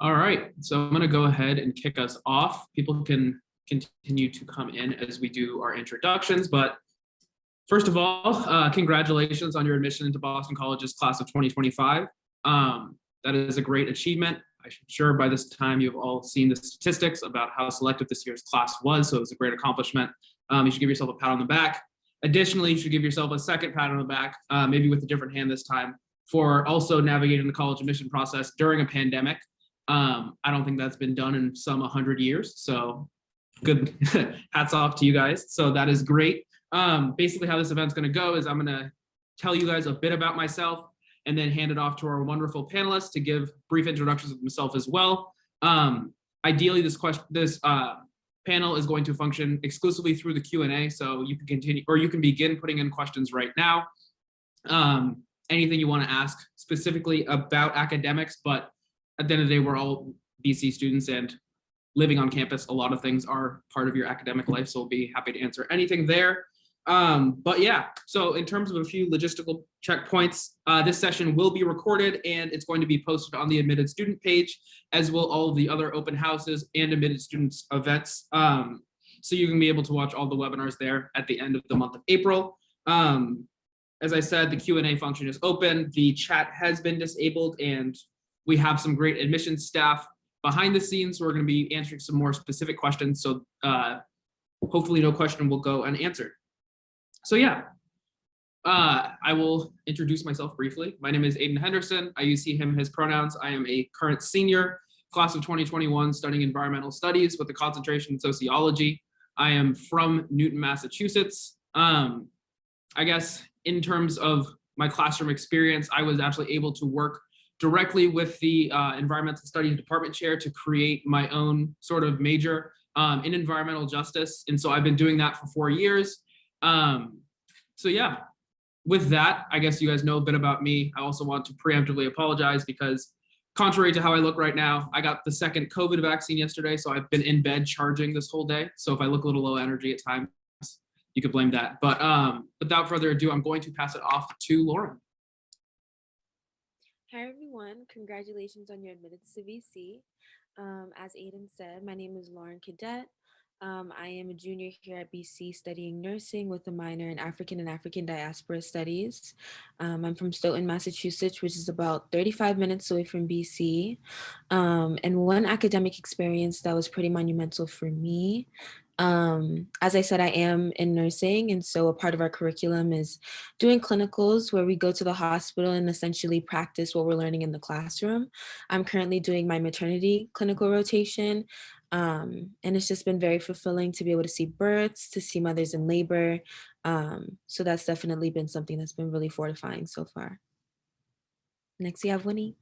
All right, so I'm going to go ahead and kick us off. People can continue to come in as we do our introductions, but first of all, congratulations on your admission into Boston College's class of 2025. That is a great achievement. I'm sure by this time you've all seen the statistics about how selective this year's class was, so it was a great accomplishment. You should give yourself a pat on the back. Additionally, you should give yourself a second pat on the back, maybe with a different hand this time, for also navigating the college admission process during a pandemic. I don't think that's been done in some 100 years, so good. Hats off to you guys. So that is great. Basically how this event's going to go is I'm going to tell you guys a bit about myself and then hand it off to our wonderful panelists to give brief introductions of themselves as well. Ideally, this panel is going to function exclusively through the Q&A, so you can continue, or you can begin putting in questions right now. Anything you want to ask specifically about academics, but at the end of the day, we're all BC students, and living on campus, a lot of things are part of your academic life, so we'll be happy to answer anything there. But yeah, so in terms of a few logistical checkpoints, this session will be recorded and it's going to be posted on the admitted student page, as will all of the other open houses and admitted students events. So you can be able to watch all the webinars there at the end of the month of April. As I said, the Q&A function is open. The chat has been disabled, and we have some great admissions staff behind the scenes, so we're going to be answering some more specific questions. So hopefully no question will go unanswered. So yeah, I will introduce myself briefly. My name is Aiden Henderson. I use he, him, his pronouns. I am a current senior, class of 2021, studying environmental studies with a concentration in sociology. I am from Newton, Massachusetts. I guess in terms of my classroom experience, I was actually able to work directly with the environmental studies department chair to create my own sort of major in environmental justice. And so I've been doing that for 4 years. So yeah, with that, I guess you guys know a bit about me. I also want to preemptively apologize because contrary to how I look right now, I got the second COVID vaccine yesterday, so I've been in bed charging this whole day. So if I look a little low energy at times, you could blame that. But without further ado, I'm going to pass it off to Lauren. Hi everyone, congratulations on your admittance to VC. As Aiden said, my name is Lauren Cadet. I am a junior here at BC studying nursing with a minor in African and African diaspora studies. I'm from Stoughton, Massachusetts, which is about 35 minutes away from BC. And one academic experience that was pretty monumental for me, as I said, I am in nursing, and so a part of our curriculum is doing clinicals where we go to the hospital and essentially practice what we're learning in the classroom. I'm currently doing my maternity clinical rotation, and it's just been very fulfilling to be able to see births, to see mothers in labor. So that's definitely been something that's been really fortifying so far. Next, we have Winnie.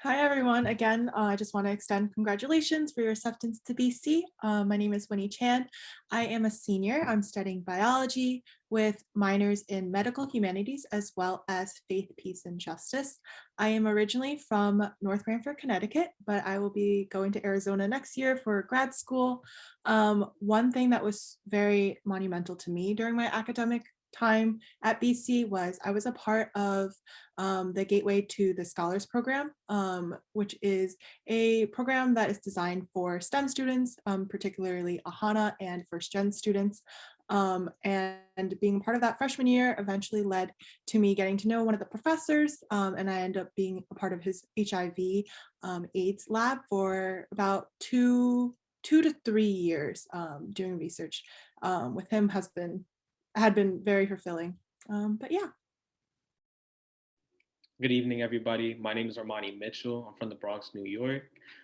Hi, everyone. Again, I just want to extend congratulations for your acceptance to BC. My name is Winnie Chan. I am a senior. I'm studying biology with minors in medical humanities as well as faith, peace, and justice. I am originally from North Branford, Connecticut, but I will be going to Arizona next year for grad school. One thing that was very monumental to me during my academic time at BC was I was a part of the Gateway to the Scholars Program, which is a program that is designed for STEM students, particularly AHANA and first-gen students. And being part of that freshman year eventually led to me getting to know one of the professors, and I ended up being a part of his HIV AIDS lab for about two to 3 years. Doing research with him had been very fulfilling. But yeah. Good evening, everybody. My name is Armani Mitchell. I'm from the Bronx, New York.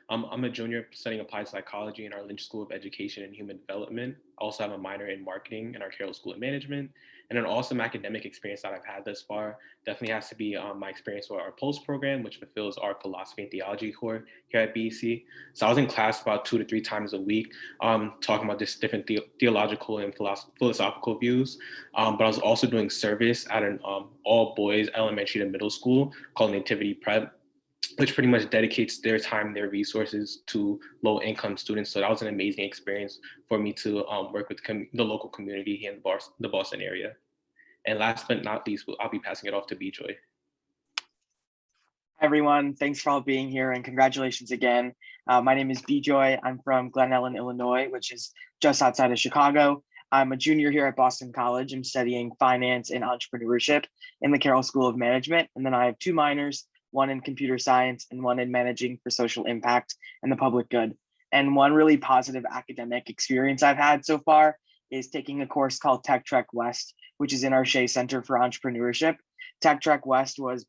I'm a junior studying applied psychology in our Lynch School of Education and Human Development. I also have a minor in marketing in our Carroll School of Management. And an awesome academic experience that I've had thus far definitely has to be my experience with our PULSE program, which fulfills our philosophy and theology core here at BC. So I was in class about 2 to 3 times a week, talking about just different theological and philosophical views. But I was also doing service at an all boys elementary to middle school called Nativity Prep, which pretty much dedicates their time, their resources to low-income students. So that was an amazing experience for me to work with the local community here in the Boston area. And last but not least, I'll be passing it off to B-Joy. Hi, everyone. Thanks for all being here and congratulations again. My name is Bijoy. I'm from Glen Ellen, Illinois, which is just outside of Chicago. I'm a junior here at Boston College. I'm studying finance and entrepreneurship in the Carroll School of Management. And then I have two minors, one in computer science and one in managing for social impact and the public good. And one really positive academic experience I've had so far is taking a course called Tech Trek West, which is in our Shea Center for Entrepreneurship. Tech Trek West was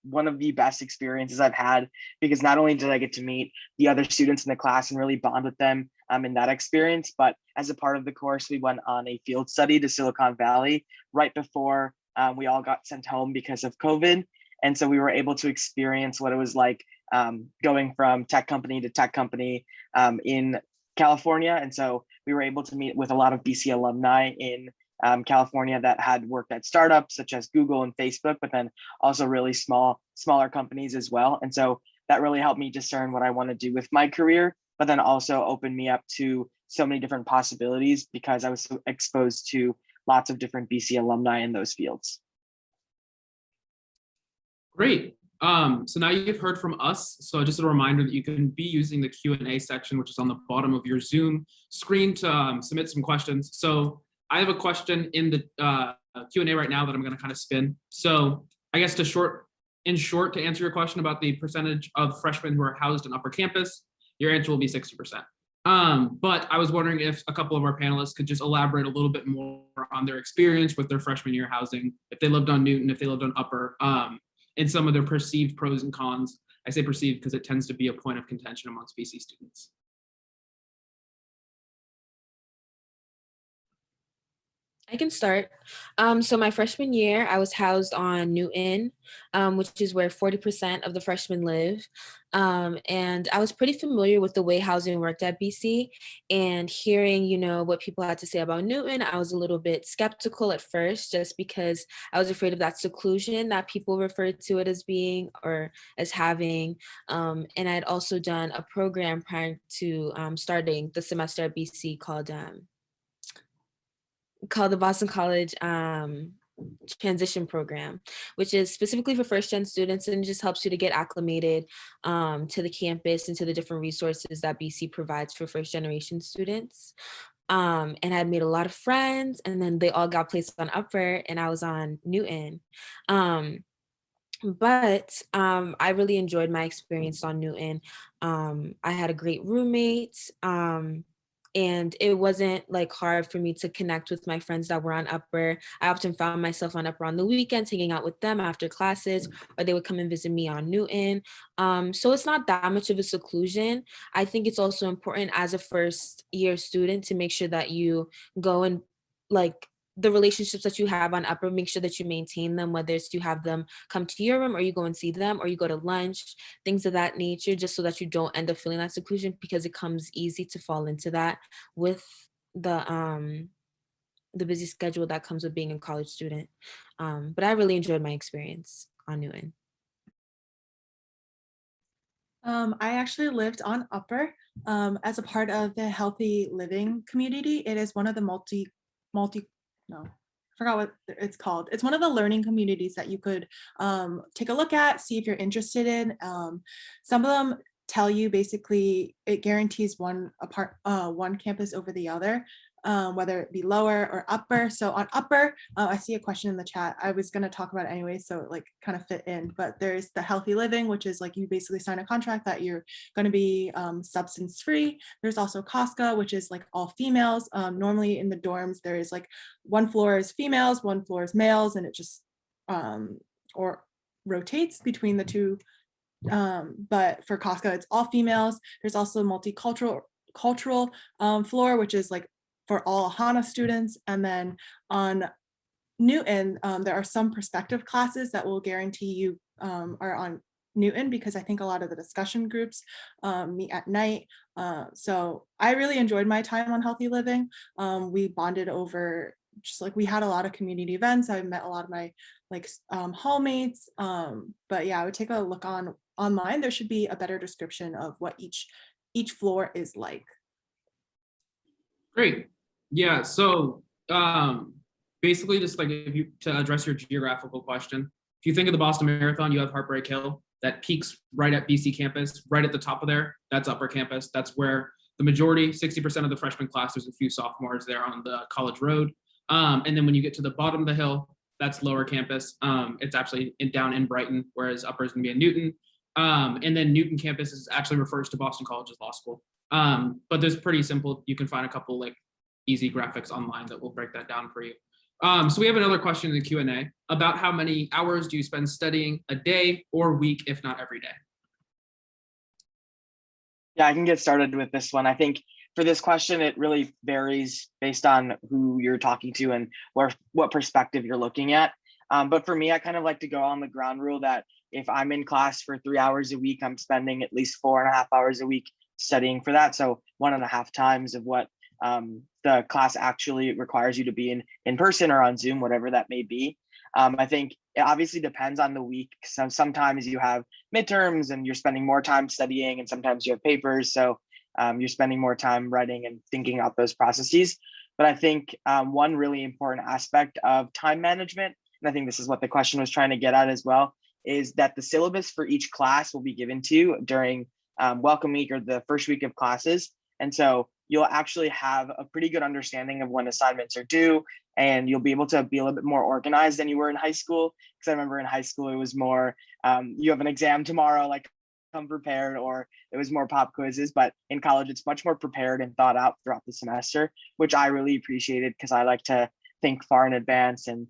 one of the best experiences I've had because not only did I get to meet the other students in the class and really bond with them in that experience, but as a part of the course, we went on a field study to Silicon Valley right before we all got sent home because of COVID. And so we were able to experience what it was like going from tech company to tech company in California. And so we were able to meet with a lot of BC alumni in California that had worked at startups such as Google and Facebook, but then also really smaller companies as well. And so that really helped me discern what I want to do with my career, but then also opened me up to so many different possibilities because I was so exposed to lots of different BC alumni in those fields. Great. So now you've heard from us. So just a reminder that you can be using the Q&A section, which is on the bottom of your Zoom screen to submit some questions. So I have a question in the Q&A right now that I'm going to kind of spin. So I guess in short, to answer your question about the percentage of freshmen who are housed in upper campus, your answer will be 60%. But I was wondering if a couple of our panelists could just elaborate a little bit more on their experience with their freshman year housing, if they lived on Newton, if they lived on upper, and some of their perceived pros and cons. I say perceived because it tends to be a point of contention amongst BC students. I can start. So my freshman year, I was housed on Newton, which is where 40% of the freshmen live. And I was pretty familiar with the way housing worked at BC, and hearing, what people had to say about Newton, I was a little bit skeptical at first, just because I was afraid of that seclusion that people referred to it as being or as having. And I'd also done a program prior to starting the semester at BC called the Boston College Transition Program, which is specifically for first-gen students and just helps you to get acclimated to the campus and to the different resources that BC provides for first-generation students. And I had made a lot of friends, and then they all got placed on upper, and I was on Newton. But I really enjoyed my experience on Newton. I had a great roommate. And it wasn't like hard for me to connect with my friends that were on upper. I often found myself on upper on the weekends, hanging out with them after classes, or they would come and visit me on Newton. So it's not that much of a seclusion. I think it's also important as a first year student to make sure that you go and the relationships that you have on upper, make sure that you maintain them, whether it's you have them come to your room or you go and see them or you go to lunch, things of that nature, just so that you don't end up feeling that seclusion, because it comes easy to fall into that with the busy schedule that comes with being a college student. But I really enjoyed my experience on Newton. I actually lived on upper as a part of the healthy living community. It is one of the I forgot what it's called. It's one of the learning communities that you could take a look at, see if you're interested in. Some of them tell you basically it guarantees one campus over the other, whether it be lower or upper. So on upper, I see a question in the chat. I was going to talk about it anyway, so it kind of fit in. But there's the healthy living, which is you basically sign a contract that you're going to be substance free. There's also Casca, which is all females. Normally in the dorms, there is one floor is females, one floor is males, and it just or rotates between the two. But for Casca, it's all females. There's also multicultural floor, which is for all AHANA students. And then on Newton, there are some perspective classes that will guarantee you are on Newton, because I think a lot of the discussion groups meet at night. So I really enjoyed my time on Healthy Living. We bonded over we had a lot of community events. I met a lot of my hallmates. But yeah, I would take a look online. There should be a better description of what each floor is like. Great. Yeah, so basically just to address your geographical question, if you think of the Boston Marathon, you have Heartbreak Hill. that peaks right at BC campus, right at the top of there. That's upper campus. That's where the majority, 60% of the freshman class, there's a few sophomores there on the college road. And then when you get to the bottom of the hill, that's lower campus. It's actually down in Brighton, whereas upper is gonna be in Newton. And then Newton campus actually refers to Boston College's law school. But there's pretty simple, you can find a couple like easy graphics online that will break that down for you. So we have another question in the Q&A about how many hours do you spend studying a day or week, if not every day? Yeah, I can get started with this one. I think for this question, it really varies based on who you're talking to and what perspective you're looking at. But for me, I kind of like to go on the ground rule that if I'm in class for 3 hours a week, I'm spending at least 4.5 hours a week studying for that. So 1.5 times of what the class actually requires you to be in person or on Zoom, whatever that may be. I think it obviously depends on the week. Sometimes you have midterms and you're spending more time studying, and sometimes you have papers. So you're spending more time writing and thinking out those processes. But I think one really important aspect of time management, and I think this is what the question was trying to get at as well, is that the syllabus for each class will be given to you during welcome week or the first week of classes. And so you'll actually have a pretty good understanding of when assignments are due, and you'll be able to be a little bit more organized than you were in high school. Because I remember in high school, it was more, you have an exam tomorrow, like come prepared, or it was more pop quizzes. But in college, it's much more prepared and thought out throughout the semester, which I really appreciated because I like to think far in advance and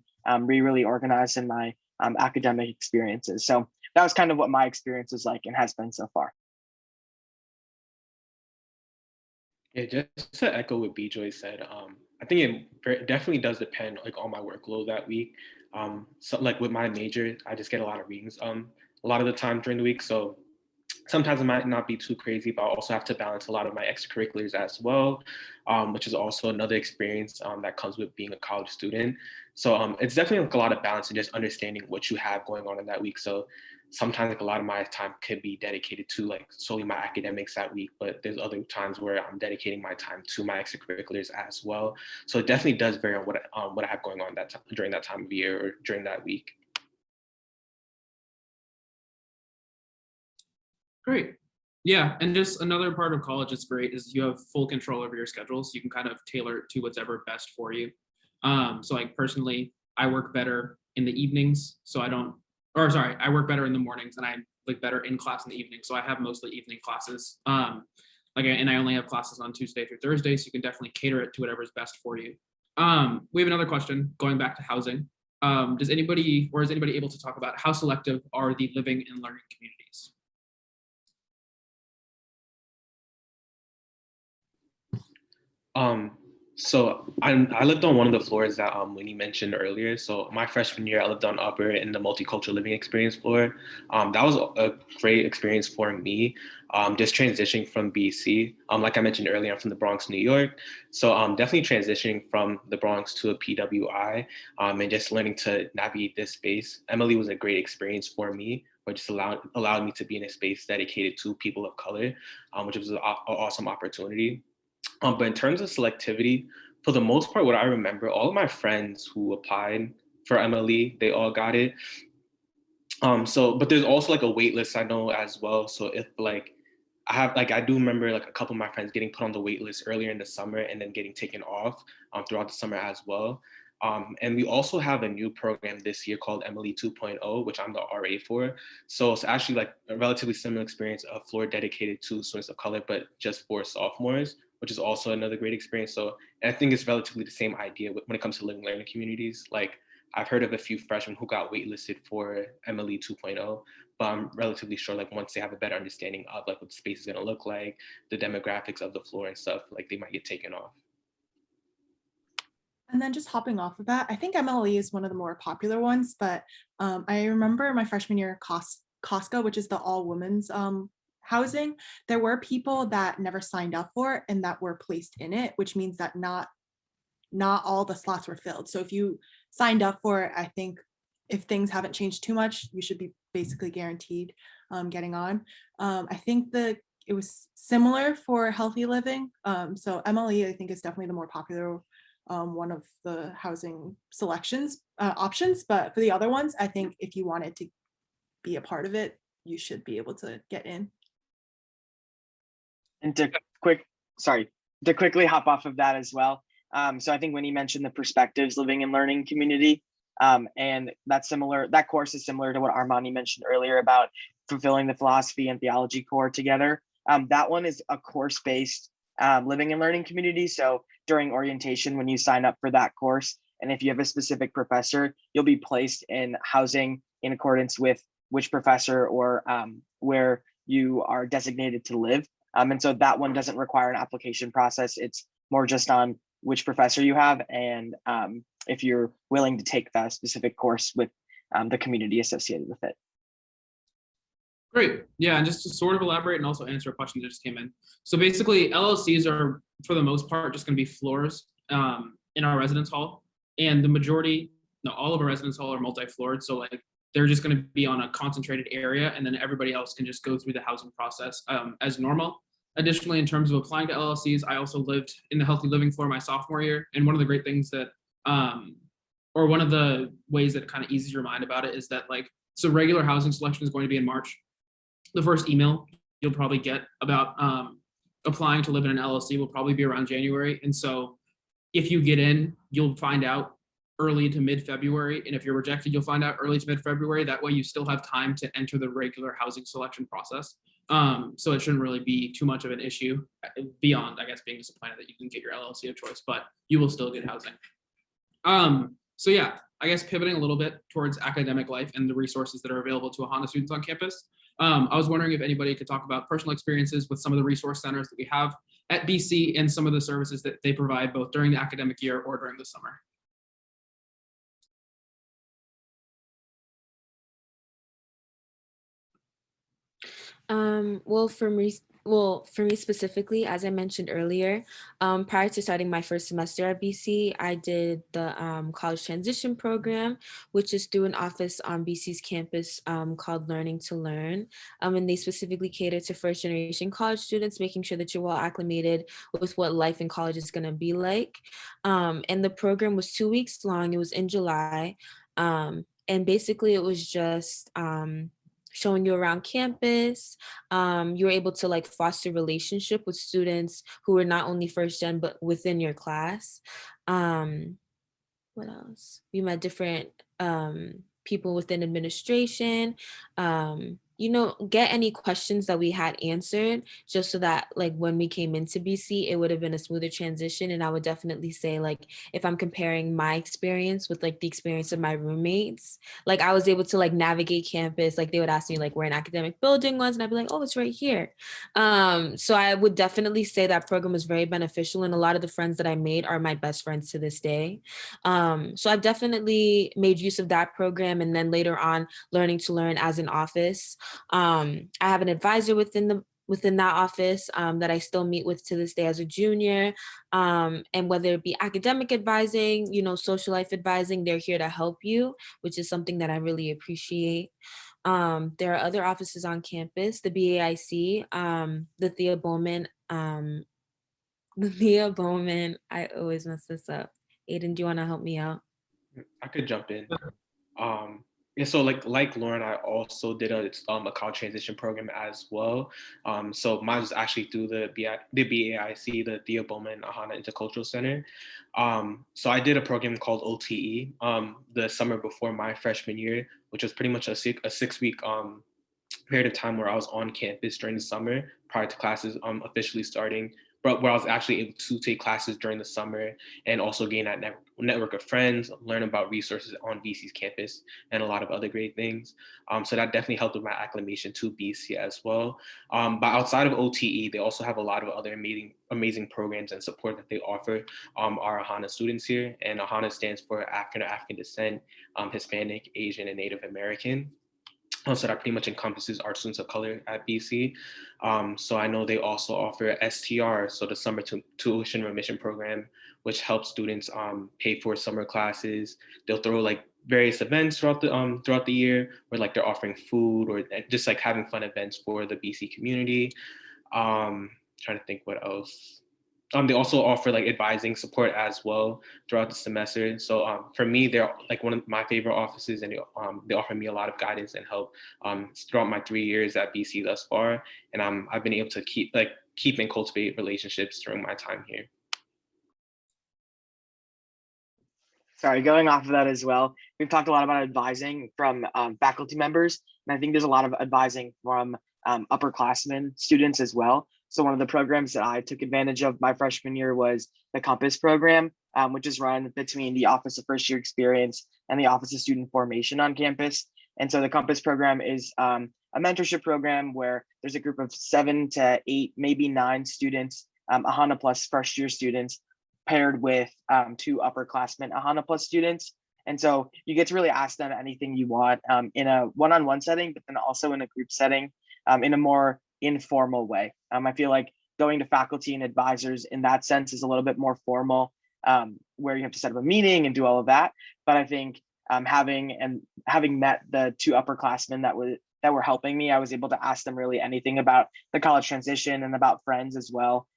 be really organized in my academic experiences. So that was kind of what my experience was like and has been so far. Yeah, just to echo what BJoy said, I think it definitely does depend like on my workload that week. So like with my major, I just get a lot of readings a lot of the time during the week. So sometimes it might not be too crazy, but I also have to balance a lot of my extracurriculars as well, which is also another experience that comes with being a college student. So it's definitely like a lot of balance and just understanding what you have going on in that week. So sometimes like a lot of my time could be dedicated to like solely my academics that week, but there's other times where I'm dedicating my time to my extracurriculars as well. So it definitely does vary on what I have going on during that time of year or during that week. Great. Yeah, and just another part of college that's great is you have full control over your schedule, so you can kind of tailor it to whatever best for you. So like personally, I work better in the evenings, so I work better in the mornings, and I like better in class in the evening. So I have mostly evening classes. And I only have classes on Tuesday through Thursday, so you can definitely cater it to whatever's best for you. We have another question going back to housing. Is anybody able to talk about how selective are the living and learning communities? So I lived on one of the floors that Winnie mentioned earlier. So my freshman year, I lived on upper in the multicultural living experience floor. That was a great experience for me, just transitioning from BC. Like I mentioned earlier, I'm from the Bronx, New York. So definitely transitioning from the Bronx to a PWI and just learning to navigate this space. Emily was a great experience for me, but just allowed me to be in a space dedicated to people of color, which was an awesome opportunity. But in terms of selectivity, for the most part, what I remember, all of my friends who applied for MLE, they all got it. But there's also like a wait list I know as well. So if like, I do remember like a couple of my friends getting put on the wait list earlier in the summer and then getting taken off throughout the summer as well. And we also have a new program this year called MLE 2.0, which I'm the RA for. So it's actually like a relatively similar experience, a floor dedicated to students of color, but just for sophomores, which is also another great experience. So I think it's relatively the same idea when it comes to living learning communities. Like I've heard of a few freshmen who got waitlisted for MLE 2.0, but I'm relatively sure like once they have a better understanding of like what the space is gonna look like, the demographics of the floor and stuff, like they might get taken off. And then just hopping off of that, I think MLE is one of the more popular ones, but I remember my freshman year Costco, which is the all women's housing, there were people that never signed up for it and that were placed in it, which means that not all the slots were filled. So if you signed up for it, I think if things haven't changed too much, you should be basically guaranteed getting on. I think that it was similar for healthy living. So MLE, I think, is definitely the more popular one of the housing selections options. But for the other ones, I think if you wanted to be a part of it, you should be able to get in. And to quickly hop off of that as well. So I think when you mentioned the perspectives living and learning community, and that course is similar to what Armani mentioned earlier about fulfilling the philosophy and theology core together. That one is a course-based living and learning community. So during orientation, when you sign up for that course, and if you have a specific professor, you'll be placed in housing in accordance with which professor or where you are designated to live. And so that one doesn't require an application process. It's more just on which professor you have and if you're willing to take that specific course with the community associated with it. Great. Yeah, and just to sort of elaborate and also answer a question that just came in. So basically, LLCs are, for the most part, just going to be floors in our residence hall. And the majority, no, all of our residence hall are multi-floored. So like they're just going to be on a concentrated area, and then everybody else can just go through the housing process as normal. Additionally, in terms of applying to LLCs, I also lived in the healthy living floor my sophomore year. And one of the great things that, or one of the ways that it kind of eases your mind about it is that like, so regular housing selection is going to be in March. The first email you'll probably get about applying to live in an LLC will probably be around January. And so if you get in, you'll find out early to mid-February. And if you're rejected, you'll find out early to mid-February. That way you still have time to enter the regular housing selection process. So it shouldn't really be too much of an issue beyond, I guess, being disappointed that you can get your LLC of choice, but you will still get housing. So yeah, I guess pivoting a little bit towards academic life and the resources that are available to AHANA students on campus. I was wondering if anybody could talk about personal experiences with some of the resource centers that we have at BC and some of the services that they provide both during the academic year or during the summer. Well, for me specifically, as I mentioned earlier, prior to starting my first semester at BC, I did the college transition program, which is through an office on BC's campus called Learning to Learn. And they specifically cater to first generation college students, making sure that you're well acclimated with what life in college is going to be like. And the program was 2 weeks long. It was in July. And basically it was just showing you around campus. You were able to like foster relationship with students who were not only first gen, but within your class. What else? We met different people within administration, get any questions that we had answered, just so that like when we came into BC, it would have been a smoother transition. And I would definitely say like, if I'm comparing my experience with like the experience of my roommates, like I was able to like navigate campus. Like they would ask me like where an academic building was, and I'd be like, oh, it's right here. So I would definitely say that program was very beneficial. And a lot of the friends that I made are my best friends to this day. So I've definitely made use of that program. And then later on, Learning to Learn as an office. I have an advisor within that office that I still meet with to this day as a junior. And whether it be academic advising, social life advising, they're here to help you, which is something that I really appreciate. There are other offices on campus, the BAIC, the Thea Bowman, I always mess this up. Aiden, do you want to help me out? I could jump in. And so like Lauren, I also did a college transition program as well. So mine was actually through the BAIC, the Thea Bowman AHANA Intercultural Center. So I did a program called OTE the summer before my freshman year, which was pretty much a 6-week period of time where I was on campus during the summer prior to classes officially starting, but where I was actually able to take classes during the summer and also gain that network of friends, learn about resources on BC's campus, and a lot of other great things. So that definitely helped with my acclimation to BC as well. But outside of OTE, they also have a lot of other amazing programs and support that they offer our AHANA students here. And AHANA stands for African or African descent, Hispanic, Asian, and Native American. So that pretty much encompasses our students of color at BC. So I know they also offer STR, so the Summer Tuition Remission Program, which helps students pay for summer classes. They'll throw like various events throughout the year, where like they're offering food or just like having fun events for the BC community. Trying to think what else. They also offer like advising support as well throughout the semester. So for me, they're like one of my favorite offices, and they offer me a lot of guidance and help throughout my 3 years at BC thus far. And I've been able to keep and cultivate relationships during my time here. Sorry, going off of that as well, we've talked a lot about advising from faculty members, and I think there's a lot of advising from upperclassmen students as well. So one of the programs that I took advantage of my freshman year was the Compass program, which is run between the Office of First Year Experience and the Office of Student Formation on campus. And so the Compass program is a mentorship program where there's a group of 7 to 8, maybe 9 students, AHANA plus first year students, paired with 2 upperclassmen AHANA plus students. And so you get to really ask them anything you want in a one-on-one setting, but then also in a group setting in a more informal way. I feel like going to faculty and advisors in that sense is a little bit more formal, where you have to set up a meeting and do all of that. But I think having met the 2 upperclassmen that were helping me, I was able to ask them really anything about the college transition and about friends as well.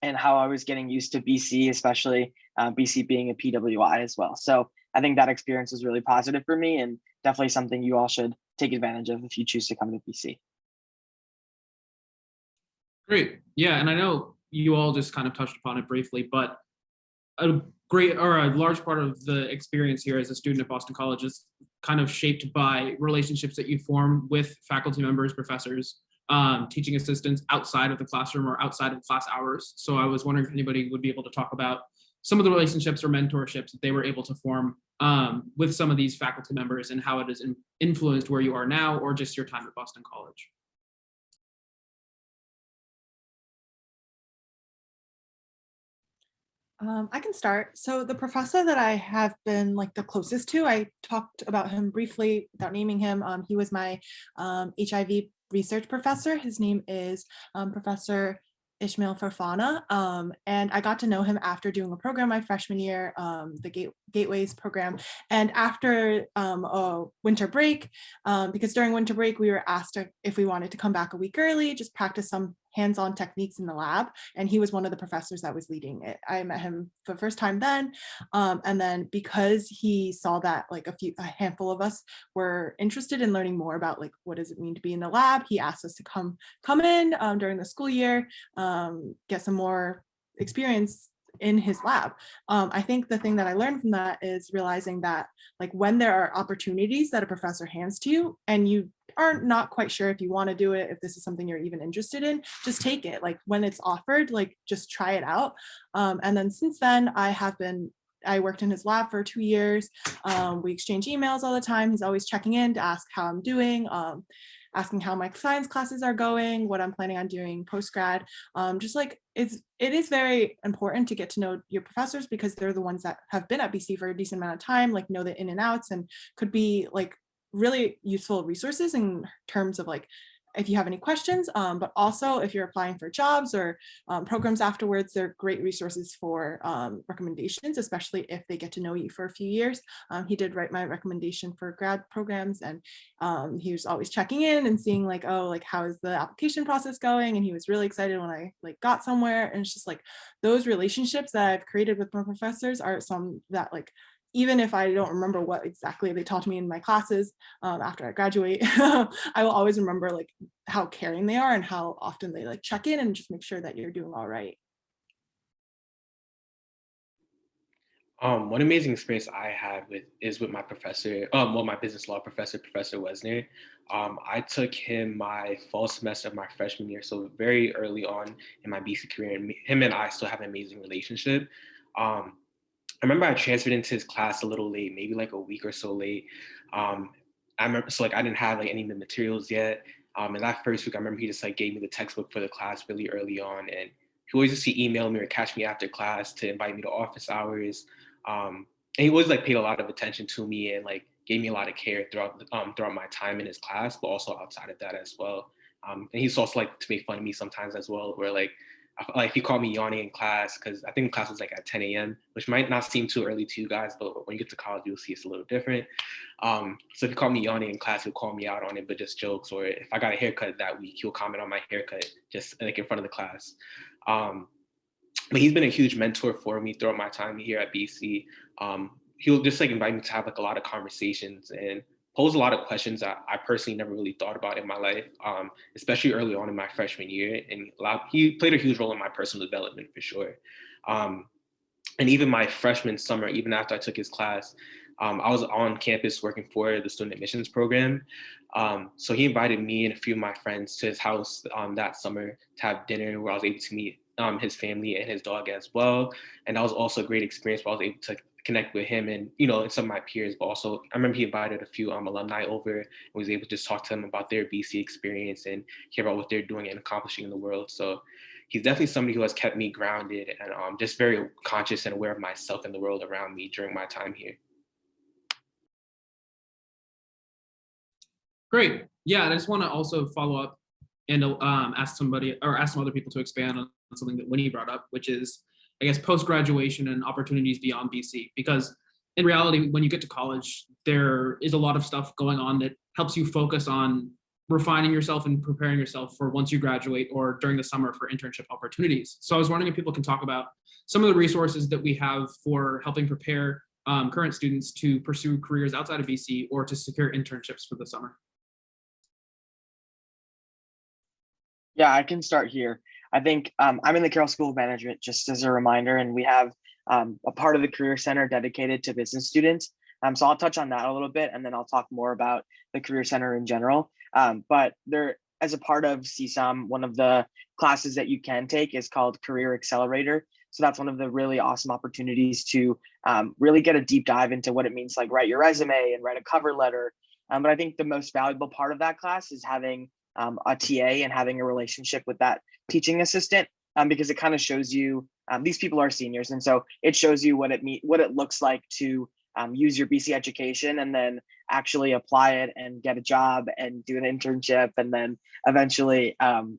And how I was getting used to BC, especially BC being a PWI as well. So I think that experience was really positive for me, and definitely something you all should take advantage of if you choose to come to BC. Great. Yeah, and I know you all just kind of touched upon it briefly, but a large part of the experience here as a student at Boston College is kind of shaped by relationships that you form with faculty members, professors, teaching assistants outside of the classroom or outside of class hours. So I was wondering if anybody would be able to talk about some of the relationships or mentorships that they were able to form with some of these faculty members and how it has influenced where you are now or just your time at Boston College. I can start. So the professor that I have been like the closest to, I talked about him briefly without naming him. He was my HIV research professor. His name is Professor Ishmael Farfana, and I got to know him after doing a program my freshman year, the Gateways program, and after a winter break, because during winter break we were asked if we wanted to come back a week early, just practice some hands-on techniques in the lab, and he was one of the professors that was leading it. I met him for the first time then, and then because he saw that like a handful of us were interested in learning more about like what does it mean to be in the lab, he asked us to come in during the school year, get some more experience in his lab. I think the thing that I learned from that is realizing that like when there are opportunities that a professor hands to you and you are not quite sure if you want to do it, if this is something you're even interested in, just take it. Like when it's offered, like just try it out. And then since then I worked in his lab for 2 years. We exchange emails all the time. He's always checking in to ask how I'm doing, asking how my science classes are going, what I'm planning on doing post-grad. Just like it is very important to get to know your professors because they're the ones that have been at BC for a decent amount of time, like know the in and outs, and could be like really useful resources in terms of like if you have any questions, but also if you're applying for jobs or programs afterwards, they're great resources for recommendations, especially if they get to know you for a few years. He did write my recommendation for grad programs, and he was always checking in and seeing like, oh, like how is the application process going? And he was really excited when I like got somewhere. And it's just like those relationships that I've created with my professors are some that like, even if I don't remember what exactly they taught me in my classes after I graduate, I will always remember like how caring they are and how often they like check in and just make sure that you're doing all right. One amazing experience I had with my professor, my business law professor, Professor Wesner. I took him my fall semester of my freshman year, so very early on in my BC career, and him and I still have an amazing relationship. I remember I transferred into his class a little late, maybe like a week or so late. I remember, so like I didn't have like any of the materials yet. And that first week, I remember he just like gave me the textbook for the class really early on, and he always just email me or catch me after class to invite me to office hours. And he always like paid a lot of attention to me and like gave me a lot of care throughout my time in his class, but also outside of that as well. And he's also like to make fun of me sometimes as well, where like he called me yawning in class because I think class was like at 10 a.m., which might not seem too early to you guys, but when you get to college, you'll see it's a little different. So if he called me yawning in class, he'll call me out on it, but just jokes. Or if I got a haircut that week, he'll comment on my haircut just like in front of the class. but he's been a huge mentor for me throughout my time here at BC. He'll just like invite me to have like a lot of conversations and pose a lot of questions that I personally never really thought about in my life, especially early on in my freshman year. And he played a huge role in my personal development for sure. And even my freshman summer, even after I took his class, I was on campus working for the student admissions program. So he invited me and a few of my friends to his house that summer to have dinner where I was able to meet his family and his dog as well. And that was also a great experience where I was able to connect with him and, and some of my peers, but also I remember he invited a few alumni over and was able to just talk to them about their BC experience and hear about what they're doing and accomplishing in the world. So he's definitely somebody who has kept me grounded and just very conscious and aware of myself and the world around me during my time here. Great. Yeah, and I just want to also follow up and ask some other people to expand on something that Winnie brought up, which is, I guess, post-graduation and opportunities beyond BC. Because in reality, when you get to college, there is a lot of stuff going on that helps you focus on refining yourself and preparing yourself for once you graduate or during the summer for internship opportunities. So I was wondering if people can talk about some of the resources that we have for helping prepare current students to pursue careers outside of BC or to secure internships for the summer. Yeah, I can start here. I think I'm in the Carroll School of Management, just as a reminder, and we have a part of the Career Center dedicated to business students. So I'll touch on that a little bit, and then I'll talk more about the Career Center in general. But there, as a part of CSUM, one of the classes that you can take is called Career Accelerator. So that's one of the really awesome opportunities to really get a deep dive into what it means to like write your resume and write a cover letter. But I think the most valuable part of that class is having a TA and having a relationship with that teaching assistant, because it kind of shows you these people are seniors, and so it shows you what it looks like to use your BC education and then actually apply it and get a job and do an internship, and then eventually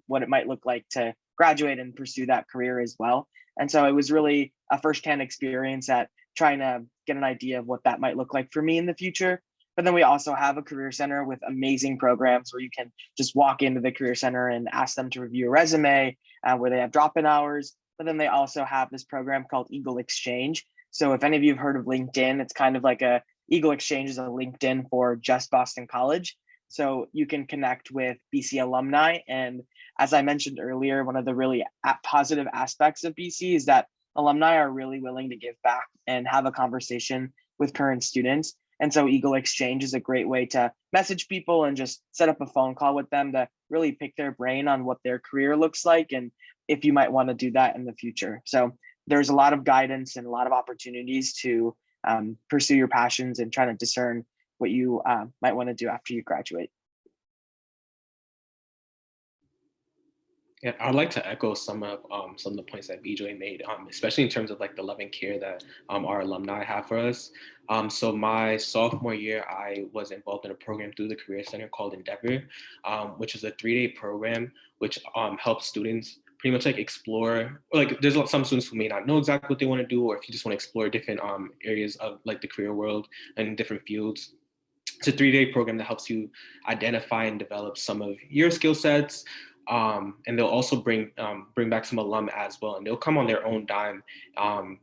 what it might look like to graduate and pursue that career as well. And so it was really a firsthand experience at trying to get an idea of what that might look like for me in the future. But then we also have a career center with amazing programs where you can just walk into the career center and ask them to review a resume, where they have drop-in hours. But then they also have this program called Eagle Exchange. So if any of you have heard of LinkedIn, it's kind of like Eagle Exchange is a LinkedIn for just Boston College. So you can connect with BC alumni. And as I mentioned earlier, one of the really positive aspects of BC is that alumni are really willing to give back and have a conversation with current students. And so Eagle Exchange is a great way to message people and just set up a phone call with them to really pick their brain on what their career looks like and if you might want to do that in the future. So there's a lot of guidance and a lot of opportunities to pursue your passions and try to discern what you might want to do after you graduate. Yeah, I'd like to echo some of the points that BJ made, especially in terms of like the love and care that our alumni have for us. So my sophomore year, I was involved in a program through the Career Center called Endeavor, which is a 3-day program which helps students pretty much like explore, like there's some students who may not know exactly what they want to do, or if you just want to explore different areas of like the career world and different fields. It's a 3-day program that helps you identify and develop some of your skill sets. And they'll also bring back some alum as well, and they'll come on their own dime.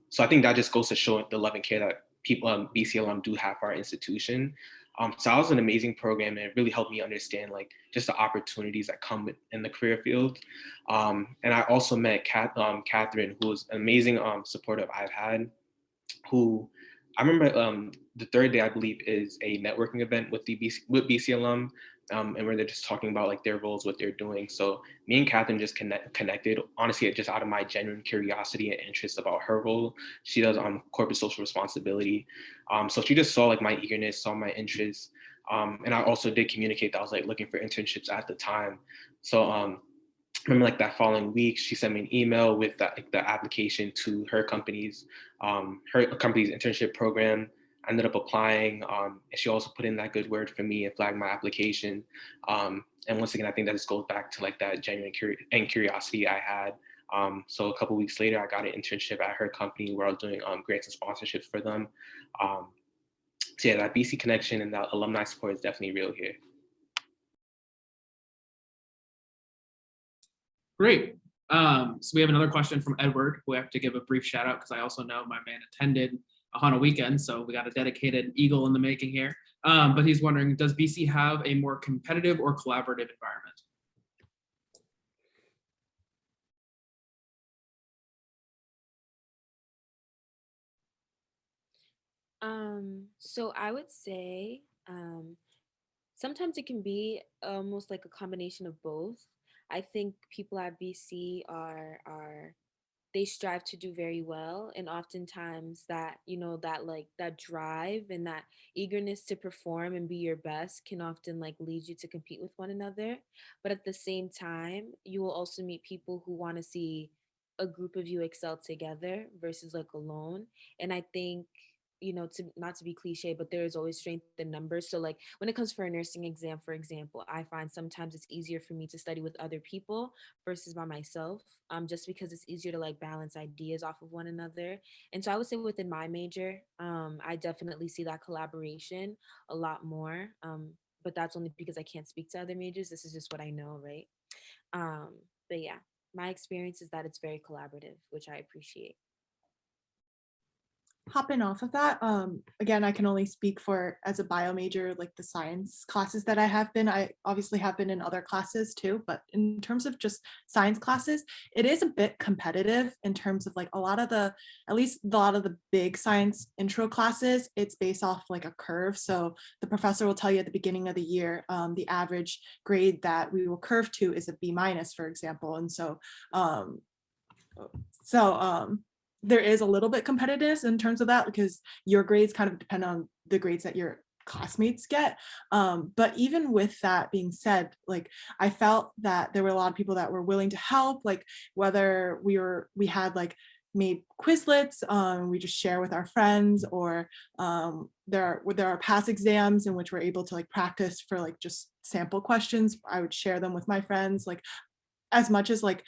So I think that just goes to show the love and care that people, BC alum, do have for our institution. So that was an amazing program, and it really helped me understand like just the opportunities that come in the career field. And I also met Catherine, who was an amazing supportive I've had, who I remember the third day, I believe, is a networking event with BC alum, and where they're just talking about like their roles, what they're doing. So me and Catherine just connected, honestly, just out of my genuine curiosity and interest about her role. She does corporate social responsibility. So she just saw like my eagerness, saw my interest. And I also did communicate that I was like looking for internships at the time. So remember like that following week, she sent me an email with the application to her company's internship program. I ended up applying, and she also put in that good word for me and flagged my application. And once again, I think that just goes back to like that genuine curiosity I had. So a couple of weeks later, I got an internship at her company where I was doing grants and sponsorships for them. So yeah, that BC connection and that alumni support is definitely real here. Great. So we have another question from Edward, who I have to give a brief shout out because I also know my man attended AHANA weekend, so we got a dedicated eagle in the making here. But he's wondering, does BC have a more competitive or collaborative environment? So I would say sometimes it can be almost like a combination of both. I think people at BC are they strive to do very well, and oftentimes that that like that drive and that eagerness to perform and be your best can often like lead you to compete with one another. But at the same time, you will also meet people who want to see a group of you excel together versus like alone. And I think, to not to be cliche, but there is always strength in numbers. So like when it comes for a nursing exam, for example, I find sometimes it's easier for me to study with other people versus by myself, just because it's easier to like balance ideas off of one another. And so I would say within my major, I definitely see that collaboration a lot more. But that's only because I can't speak to other majors. This is just what I know, right? But yeah, my experience is that it's very collaborative, which I appreciate. Hopping off of that, again, I can only speak for as a bio major, like the science classes that I obviously have been in other classes too, but in terms of just science classes, it is a bit competitive in terms of like at least a lot of the big science intro classes, it's based off like a curve. So the professor will tell you at the beginning of the year, the average grade that we will curve to is a B minus, for example. And there is a little bit competitiveness in terms of that because your grades kind of depend on the grades that your classmates get. But even with that being said, like I felt that there were a lot of people that were willing to help, like whether we had like made Quizlets, we just share with our friends, or there are past exams in which we're able to like practice for like just sample questions. I would share them with my friends, like as much as like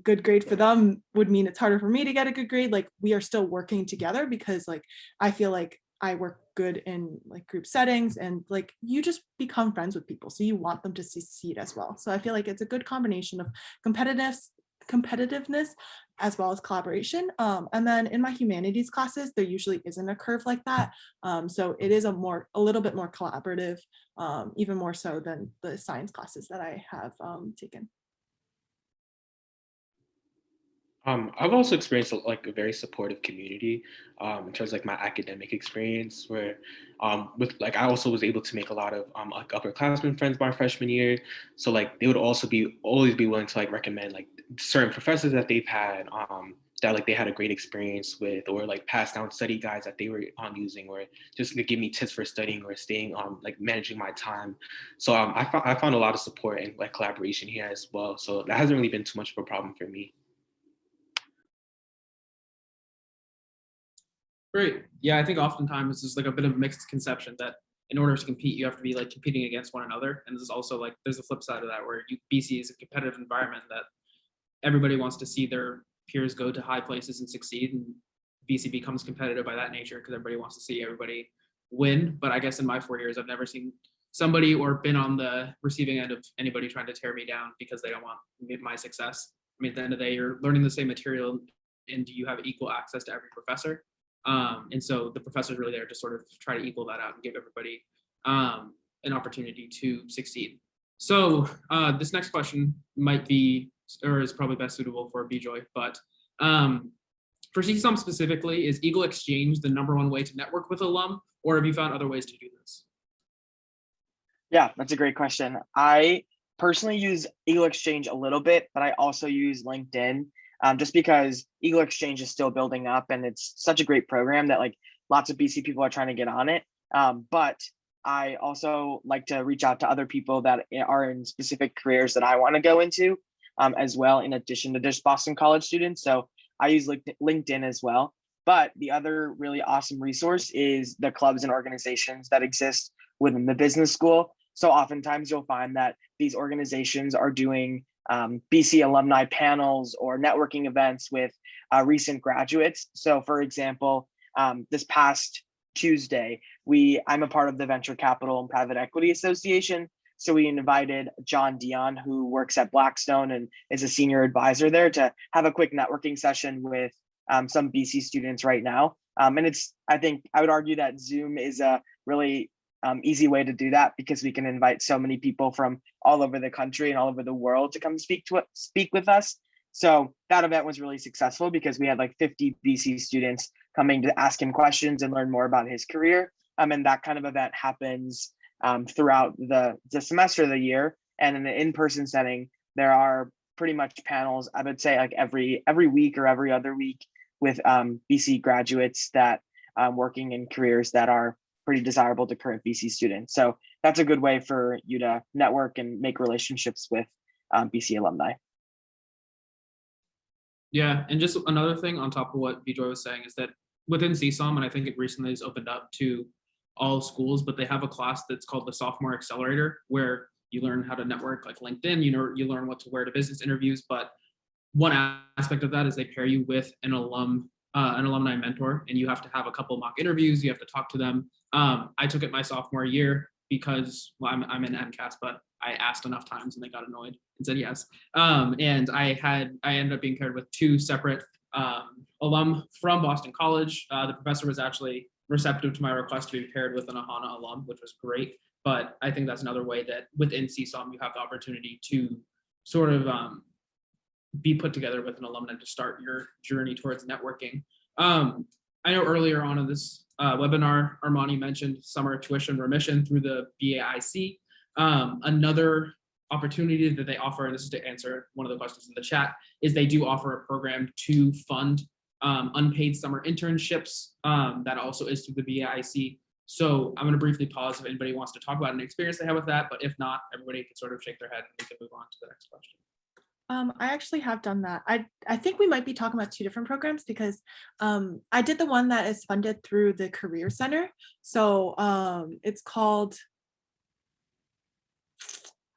good grade for them would mean it's harder for me to get a good grade, like we are still working together because like I feel like I work good in like group settings, and like you just become friends with people, so you want them to succeed as well. So I feel like it's a good combination of competitiveness as well as collaboration. And then in my humanities classes, there usually isn't a curve like that. So it is a little bit more collaborative, even more so than the science classes that I have taken. I've also experienced like a very supportive community in terms of like my academic experience, where with like I also was able to make a lot of like upperclassmen friends my freshman year. So like they would also always be willing to like recommend like certain professors that they've had that like they had a great experience with, or like pass down study guides that they were using, or just to give me tips for studying or staying like managing my time. So I found a lot of support and like collaboration here as well. So that hasn't really been too much of a problem for me. Great. Yeah, I think oftentimes there's like a bit of a mixed conception that in order to compete, you have to be like competing against one another. And there's also like, there's a flip side of that where BC is a competitive environment that everybody wants to see their peers go to high places and succeed. And BC becomes competitive by that nature because everybody wants to see everybody win. But I guess in my 4 years, I've never seen somebody or been on the receiving end of anybody trying to tear me down because they don't want my success. I mean, at the end of the day, you're learning the same material, and do you have equal access to every professor? And so the professor's really there to sort of try to equal that out and give everybody an opportunity to succeed. So this next question might be, or is probably best suitable for BJoy, but for CSUM specifically, is Eagle Exchange the #1 way to network with alum, or have you found other ways to do this? Yeah, that's a great question. I personally use Eagle Exchange a little bit, but I also use LinkedIn, just because Eagle Exchange is still building up and it's such a great program that like lots of BC people are trying to get on it. But I also like to reach out to other people that are in specific careers that I want to go into as well, in addition to just Boston College students. So I use LinkedIn as well. But the other really awesome resource is the clubs and organizations that exist within the business school. So oftentimes you'll find that these organizations are doing BC alumni panels or networking events with recent graduates. So for example, this past Tuesday, I'm a part of the Venture Capital and Private Equity Association, So we invited John Dion, who works at Blackstone and is a senior advisor there, to have a quick networking session with some BC students right now. And I think I would argue that Zoom is a really easy way to do that, because we can invite so many people from all over the country and all over the world to come speak with us. So that event was really successful because we had like 50 BC students coming to ask him questions and learn more about his career. And that kind of event happens throughout the semester of the year. And in an in-person setting, there are pretty much panels, I would say like every week or every other week, with BC graduates that working in careers that are pretty desirable to current BC students. So that's a good way for you to network and make relationships with BC alumni. Yeah, and just another thing on top of what Bijoy was saying is that within CSOM, and I think it recently has opened up to all schools, but they have a class that's called the Sophomore Accelerator, where you learn how to network like LinkedIn, you learn what to wear to business interviews. But one aspect of that is they pair you with an alumni mentor, and you have to have a couple mock interviews. You have to talk to them. I took it my sophomore year because, well, I'm in MCAS, but I asked enough times and they got annoyed and said yes. And I ended up being paired with two separate alum from Boston College. The professor was actually receptive to my request to be paired with an AHANA alum, which was great. But I think that's another way that within CSOM, you have the opportunity to sort of be put together with an alumni to start your journey towards networking. I know earlier on in this webinar, Armani mentioned summer tuition remission through the BAIC. Another opportunity that they offer, and this is to answer one of the questions in the chat, is they do offer a program to fund unpaid summer internships that also is through the BAIC. So I'm going to briefly pause if anybody wants to talk about an experience they have with that, but if not, everybody can sort of shake their head and we can move on to the next question. I actually have done that. I think we might be talking about two different programs, because I did the one that is funded through the Career Center. So it's called,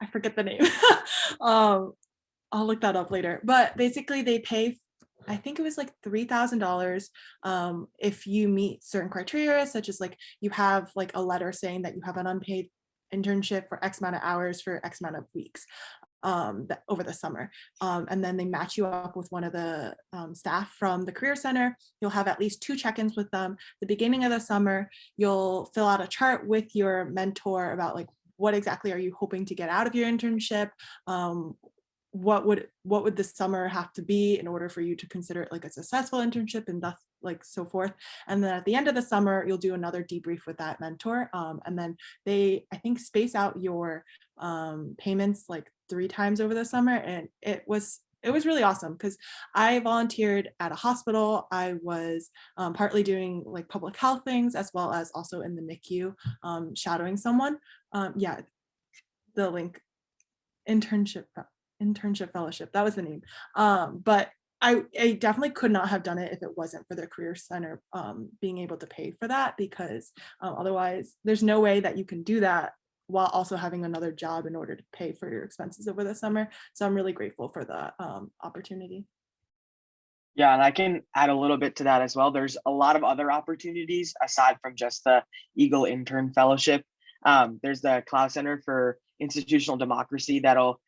I forget the name. I'll look that up later. But basically they pay, I think it was like $3,000 if you meet certain criteria, such as like you have like a letter saying that you have an unpaid internship for X amount of hours for X amount of weeks over the summer. And then they match you up with one of the staff from the Career Center. You'll have at least 2 check-ins with them. The beginning of the summer, you'll fill out a chart with your mentor about like, what exactly are you hoping to get out of your internship? What would the summer have to be in order for you to consider it like a successful internship, and thus like so forth. And then at the end of the summer, you'll do another debrief with that mentor. And then they, I think, space out your payments like 3 times over the summer. And it was really awesome because I volunteered at a hospital. I was partly doing like public health things, as well as also in the NICU shadowing someone. Yeah, the link, internship fellowship, that was the name. But I definitely could not have done it if it wasn't for the Career Center being able to pay for that, because otherwise there's no way that you can do that while also having another job in order to pay for your expenses over the summer. So I'm really grateful for the opportunity. Yeah, and I can add a little bit to that as well. There's a lot of other opportunities aside from just the Eagle Intern Fellowship. There's the Cloud Center for Institutional Democracy that'll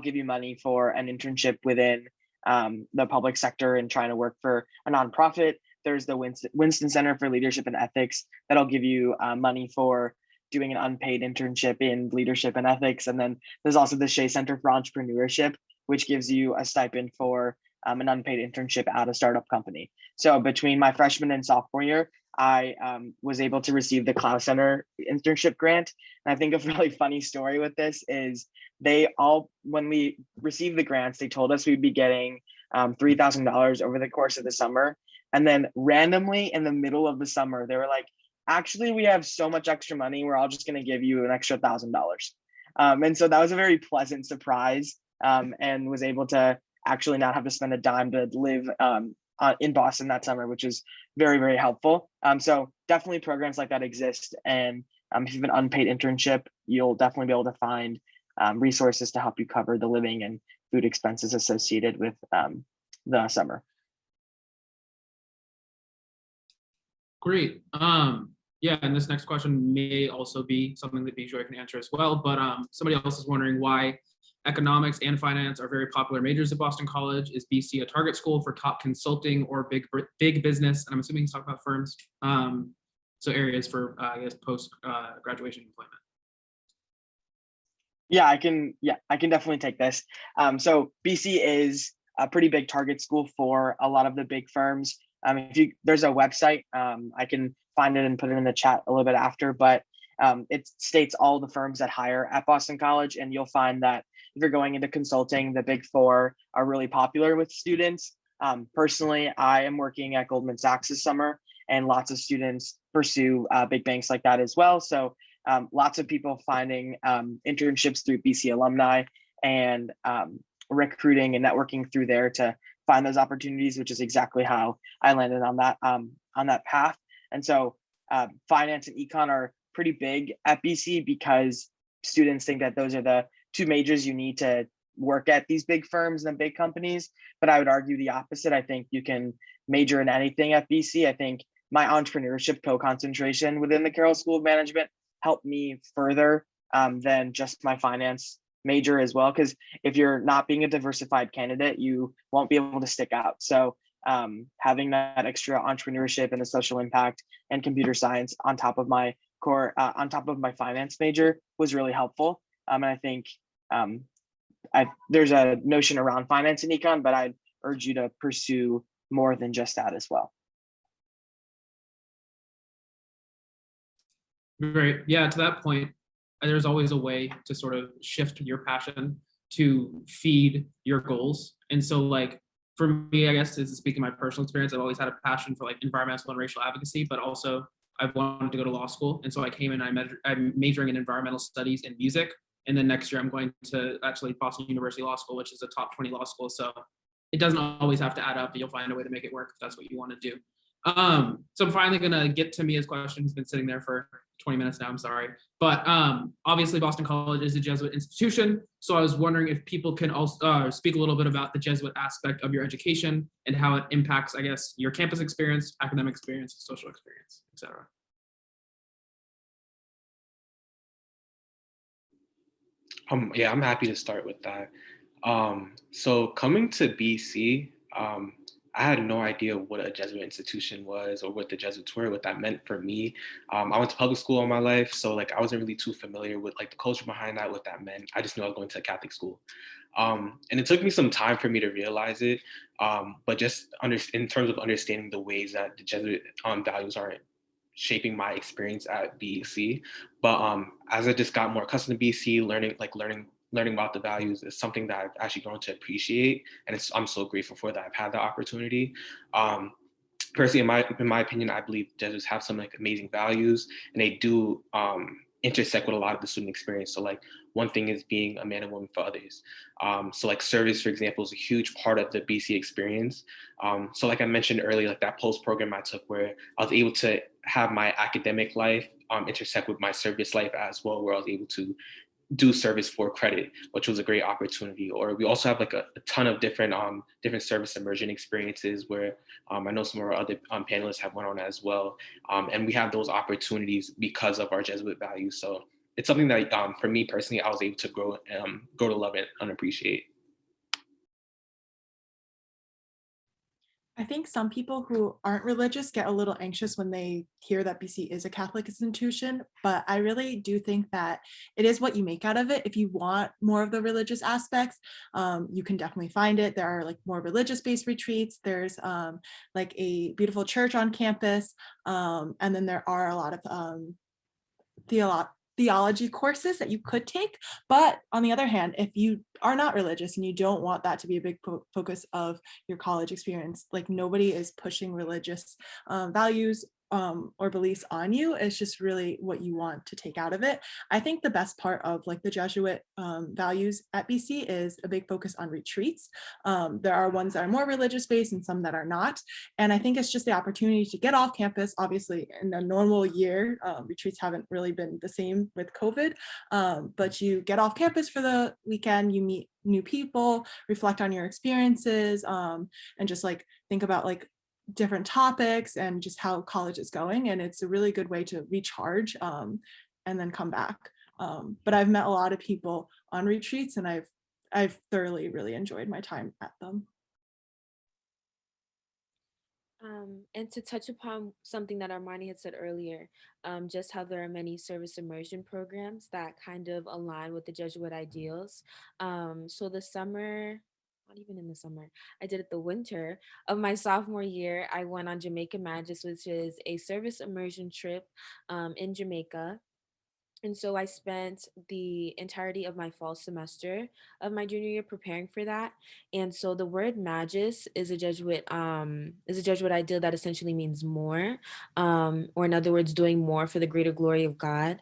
give you money for an internship within the public sector and trying to work for a nonprofit. There's the Winston Center for Leadership and Ethics that'll give you money for doing an unpaid internship in leadership and ethics. And then there's also the Shea Center for Entrepreneurship, which gives you a stipend for an unpaid internship at a startup company. So between my freshman and sophomore year, I was able to receive the Cloud Center internship grant. And I think a really funny story with this is when we received the grants, they told us we'd be getting $3,000 over the course of the summer. And then randomly in the middle of the summer, they were like, actually, we have so much extra money, we're all just going to give you an extra $1,000. And so that was a very pleasant surprise, and was able to actually not have to spend a dime to live in Boston that summer, which is very, very helpful. So definitely programs like that exist. And if you have an unpaid internship, you'll definitely be able to find resources to help you cover the living and food expenses associated with the summer. Great. Yeah, and this next question may also be something that Bijoy can answer as well, but somebody else is wondering why economics and finance are very popular majors at Boston College. Is BC a target school for top consulting or big business? And I'm assuming he's talking about firms. So areas for, I guess, post graduation employment. Yeah, I can definitely take this. So BC is a pretty big target school for a lot of the big firms. There's a website, I can find it and put it in the chat a little bit after, but it states all the firms that hire at Boston College, and you'll find that if you're going into consulting, the big four are really popular with students. Personally, I am working at Goldman Sachs this summer, and lots of students pursue big banks like that as well. So lots of people finding internships through BC alumni and recruiting and networking through there to find those opportunities, which is exactly how I landed on that path. And so finance and econ are pretty big at BC because students think that those are the two majors you need to work at these big firms and big companies. But I would argue the opposite. I think you can major in anything at BC. I think my entrepreneurship co-concentration within the Carroll School of Management helped me further than just my finance major as well. Because if you're not being a diversified candidate, you won't be able to stick out. So having that extra entrepreneurship and the social impact and computer science on top of my core, on top of my finance major was really helpful. And I think there's a notion around finance and econ, but I'd urge you to pursue more than just that as well. Great. Yeah, to that point, there's always a way to sort of shift your passion to feed your goals. And so like, for me, I guess, this is speaking my personal experience, I've always had a passion for like environmental and racial advocacy, but also I've wanted to go to law school. And so I came in, I'm majoring in environmental studies and music. And then next year I'm going to actually Boston University Law School, which is a top 20 law school. So it doesn't always have to add up, but you'll find a way to make it work if that's what you want to do. So I'm finally gonna get to Mia's question. He's been sitting there for 20 minutes now, I'm sorry. But obviously Boston College is a Jesuit institution. So I was wondering if people can also speak a little bit about the Jesuit aspect of your education and how it impacts, I guess, your campus experience, academic experience, social experience, etc. Yeah, I'm happy to start with that. So coming to BC, I had no idea what a Jesuit institution was or what the Jesuits were, what that meant for me. I went to public school all my life, so like I wasn't really too familiar with like the culture behind that, what that meant. I just knew I was going to a Catholic school. And it took me some time for me to realize it, but just in terms of understanding the ways that the Jesuit values are shaping my experience at BC. But as I just got more accustomed to BC, learning about the values is something that I've actually grown to appreciate, and I'm so grateful for that I've had the opportunity. Personally, in my opinion, I believe Jesuits have some like amazing values, and they do intersect with a lot of the student experience. So like one thing is being a man and woman for others. So like service, for example, is a huge part of the BC experience. So like I mentioned earlier, like that post program I took where I was able to have my academic life intersect with my service life as well, where I was able to do service for credit, which was a great opportunity. Or we also have like a ton of different service immersion experiences where I know some of our other panelists have went on as well. And we have those opportunities because of our Jesuit values. So it's something that for me personally, I was able to grow to love it and appreciate. I think some people who aren't religious get a little anxious when they hear that BC is a Catholic institution, but I really do think that it is what you make out of it. If you want more of the religious aspects, you can definitely find it. There are like more religious-based retreats. There's like a beautiful church on campus, and then there are a lot of theology courses that you could take. But on the other hand, if you are not religious and you don't want that to be a big focus of your college experience, like nobody is pushing religious values or beliefs on you. It's just really what you want to take out of it. I think the best part of like the Jesuit values at BC is a big focus on retreats. There are ones that are more religious based and some that are not. And I think it's just the opportunity to get off campus. Obviously in a normal year, retreats haven't really been the same with COVID, but you get off campus for the weekend, you meet new people, reflect on your experiences, and just like think about like different topics and just how college is going. And it's a really good way to recharge and then come back. But I've met a lot of people on retreats, and I've thoroughly really enjoyed my time at them. And to touch upon something that Armani had said earlier, just how there are many service immersion programs that kind of align with the Jesuit ideals. So the summer, not even in the summer, I did it the winter of my sophomore year. I went on Jamaica Magis, which is a service immersion trip in Jamaica. And so I spent the entirety of my fall semester of my junior year preparing for that. And so the word magis is a Jesuit ideal that essentially means more, or in other words, doing more for the greater glory of God.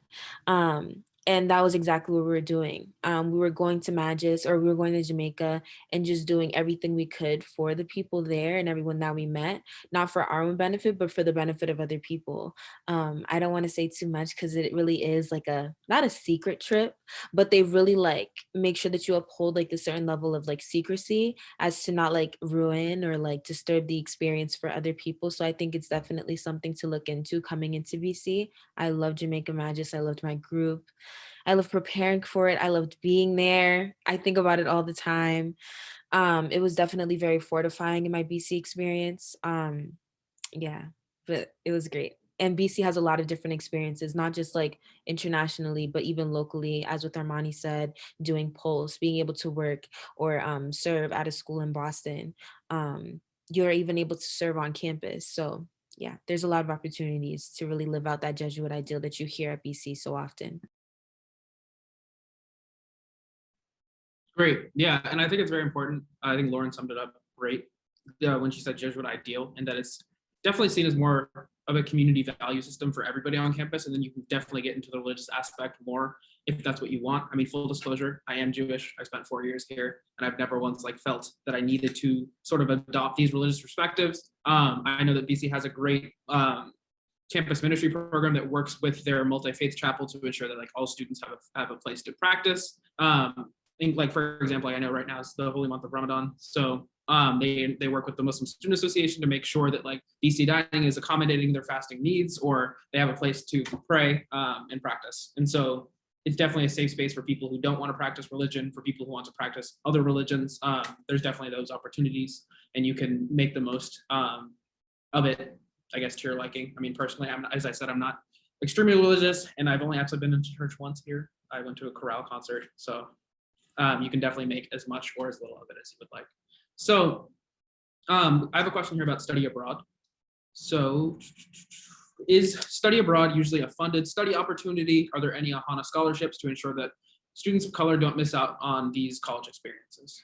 And that was exactly what we were doing. We were going to Magis, or we were going to Jamaica, and just doing everything we could for the people there and everyone that we met, not for our own benefit, but for the benefit of other people. I don't want to say too much because it really is like not a secret trip, but they really like make sure that you uphold like a certain level of like secrecy as to not like ruin or like disturb the experience for other people. So I think it's definitely something to look into coming into BC. I love Jamaica Magis. I loved my group. I loved preparing for it. I loved being there. I think about it all the time. It was definitely very fortifying in my BC experience. Yeah, but it was great. And BC has a lot of different experiences, not just like internationally, but even locally, as with Armani said, doing Pulse, being able to work or serve at a school in Boston. You're even able to serve on campus. So yeah, there's a lot of opportunities to really live out that Jesuit ideal that you hear at BC so often. Great. Yeah. And I think it's very important. I think Lauren summed it up great when she said Jesuit ideal, and that it's definitely seen as more of a community value system for everybody on campus. And then you can definitely get into the religious aspect more if that's what you want. I mean, full disclosure, I am Jewish. I spent 4 years here, and I've never once like felt that I needed to sort of adopt these religious perspectives. I know that BC has a great campus ministry program that works with their multi-faith chapel to ensure that like all students have a place to practice. Think like, for example, like I know right now is the holy month of Ramadan. So they work with the Muslim Student Association to make sure that like BC Dining is accommodating their fasting needs, or they have a place to pray and practice. And so it's definitely a safe space for people who don't want to practice religion, for people who want to practice other religions. There's definitely those opportunities, and you can make the most of it, I guess, to your liking. I mean, personally, as I said, I'm not extremely religious, and I've only actually been into church once here. I went to a chorale concert, so you can definitely make as much or as little of it as you would like. So I have a question here about study abroad. So is study abroad usually a funded study opportunity? Are there any AHANA scholarships to ensure that students of color don't miss out on these college experiences?